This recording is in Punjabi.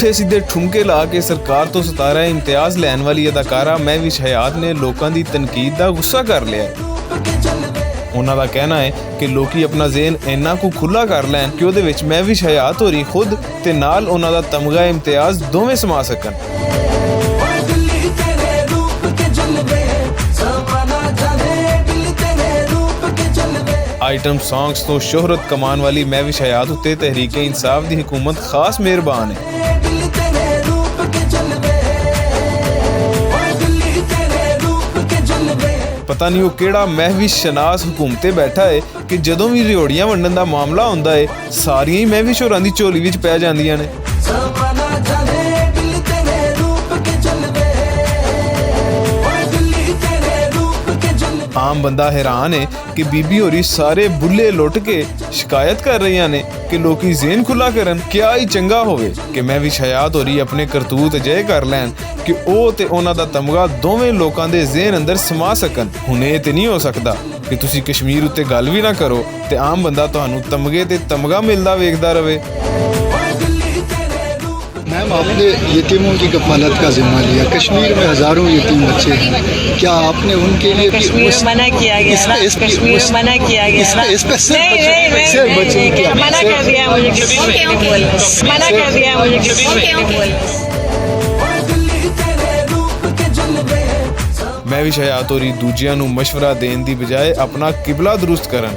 ਪੁੱਠੇ ਸਿੱਧੇ ਠੁਮਕੇ ਲਾ ਕੇ ਸਰਕਾਰ ਤੋਂ 17 ਇਮਤਿਆਜ਼ ਲੈਣ ਵਾਲੀ ਅਦਾਕਾਰਾ ਮਹਿਵਿਸ਼ ਹਯਾਤ ਨੇ ਲੋਕਾਂ ਦੀ ਤਨਕੀਦ ਦਾ ਗੁੱਸਾ ਕਰ ਲਿਆ। ਉਹਨਾਂ ਦਾ ਕਹਿਣਾ ਹੈ ਕਿ ਲੋਕੀ ਆਪਣਾ ਜ਼ੇਨ ਇੰਨਾ ਕੁ ਖੁੱਲਾ ਕਰ ਲੈਣ ਕਿ ਉਹਦੇ ਵਿੱਚ ਮਹਿਵਿਸ਼ ਹਯਾਤ ਹੋਰੀ ਖੁਦ ਤੇ ਨਾਲ ਉਹਨਾਂ ਦਾ ਤਮਗਾ ਇਮਤਿਆਜ਼ ਦੋਵੇਂ ਸਮਾ ਸਕਣ। ਆਈਟਮ ਸੌਂਗਸ ਤੋਂ ਸ਼ੋਹਰਤ ਕਮਾਉਣ ਵਾਲੀ ਮਹਿਵਿਸ਼ ਹਯਾਤ ਉੱਤੇ ਤਹਿਰੀਕ-ਏ ਇਨਸਾਫ ਦੀ ਹਕੂਮਤ ਖਾਸ ਮਿਹਰਬਾਨ ਹੈ। ਪਤਾ ਨਹੀਂ ਉਹ ਕਿਹੜਾ ਮਹਿਵਿਸ਼ ਸ਼ਨਾਸ ਹੁਕੂਮਤੇ ਬੈਠਾ ਹੈ ਕਿ ਜਦੋਂ ਵੀ ਰਿਓੜੀਆਂ ਵੰਡਣ ਦਾ ਮਾਮਲਾ ਹੁੰਦਾ ਹੈ ਸਾਰੀਆਂ ਹੀ ਮਹਿਵਿਸ਼ ਹੋਰਾਂ ਦੀ ਝੋਲੀ ਵਿੱਚ ਪੈ ਜਾਂਦੀਆਂ ਨੇ। ਆਮ ਬੰਦਾ ਹੈਰਾਨ ਹੈ ਕਿ ਬੀਬੀ ਹੋਰੀ ਸਾਰੇ ਬੁੱਲੇ ਲੁੱਟ ਕੇ ਸ਼ਿਕਾਇਤ ਕਰ ਰਹੀਆਂ ਨੇ ਕਿ ਲੋਕੀ ਜ਼ੇਨ ਖੁੱਲਾ ਕਰਨ। ਕਿਆ ਹੀ ਚੰਗਾ ਹੋਵੇ ਕਿ ਮਹਿਵਿਸ਼ ਹਯਾਤ ਹੋਰੀ ਆਪਣੇ ਕਰਤੂਤ ਅਜਿਹੇ ਕਰ ਲੈਣ ਕਿ ਉਹ ਤੇ ਉਹਨਾਂ ਦਾ ਤਮਗਾ ਦੋਵੇਂ ਲੋਕਾਂ ਦੇ ਜ਼ੇਨ ਅੰਦਰ ਸਮਾ ਸਕਣ। ਹੁਣ ਇਹ ਤੇ ਨਹੀਂ ਹੋ ਸਕਦਾ ਕਿ ਤੁਸੀਂ ਕਸ਼ਮੀਰ ਉੱਤੇ ਗੱਲ ਵੀ ਨਾ ਕਰੋ ਤੇ ਆਮ ਬੰਦਾ ਤੁਹਾਨੂੰ ਤਮਗੇ ਤੇ ਤਮਗਾ ਮਿਲਦਾ ਵੇਖਦਾ ਰਵੇ। मैम, आपने यतीमों की कफालत का जिम्मा लिया। कश्मीर में हज़ारों यतीम बच्चे हैं, क्या आपने उनके लिए कश्मीर में मना किया गया ना? कश्मीर में मना किया गया ना? मना कर दिया मुझे, मना कर दिया मुझे। ਮਹਿਵਿਸ਼ ਹਯਾਤ ਹੋਰੀ ਦੂਜਿਆਂ ਨੂੰ ਮਸ਼ਵਰਾ ਦੇਣ ਦੀ ਬਜਾਏ ਆਪਣਾ ਕਿਬਲਾ ਦਰੁਸਤ ਕਰਨ।